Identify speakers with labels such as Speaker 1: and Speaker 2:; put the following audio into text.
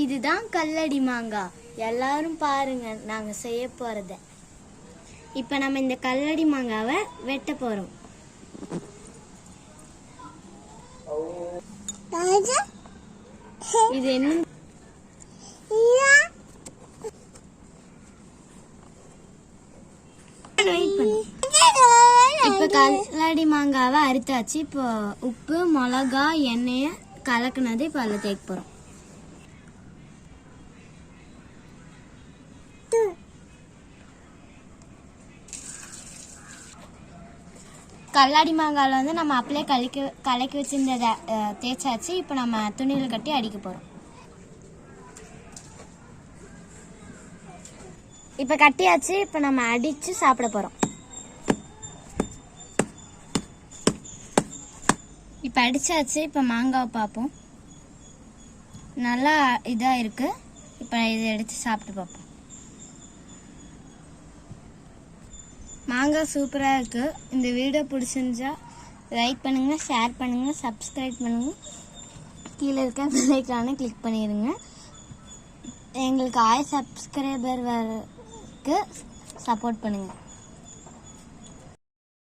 Speaker 1: இதுதான் கல்லடி மாங்காய். எல்லாரும் பாருங்க நாங்க செய்ய போறத. இப்ப நம்ம இந்த கல்லடி மாங்காவை வெட்ட போறோம். இது என்ன? இப்ப கல்லடி மாங்காவை அறுத்தாச்சு. இப்போ உப்பு, மிளகா, எண்ணெய கலக்குனது இப்ப அதில் தேய்க்க போறோம். கல்லாடி மாங்காயில் வந்து நம்ம அப்படியே கலக்கி வச்சிருந்ததை தேய்ச்சாச்சு. இப்போ நம்ம துணியில் கட்டி அடிக்க போகிறோம். இப்போ கட்டியாச்சு. இப்போ நம்ம அடித்து சாப்பிட போகிறோம். இப்போ அடித்தாச்சு. இப்போ மாங்காவை பார்ப்போம். நல்லா இதாக இருக்குது. இப்போ இதை எடுத்து சாப்பிட்டு பார்ப்போம். மாங்காய் சூப்பராக இருக்குது. இந்த வீடியோ பிடிச்சிருந்தா லைக் பண்ணுங்கள், ஷேர் பண்ணுங்கள், சப்ஸ்கிரைப் பண்ணுங்கள். கீழே இருக்க பெல் ஐகானை கிளிக் பண்ணிடுங்க. எங்களுக்கு 1000 சப்ஸ்கிரைபர் வரக்கு சப்போர்ட் பண்ணுங்கள்.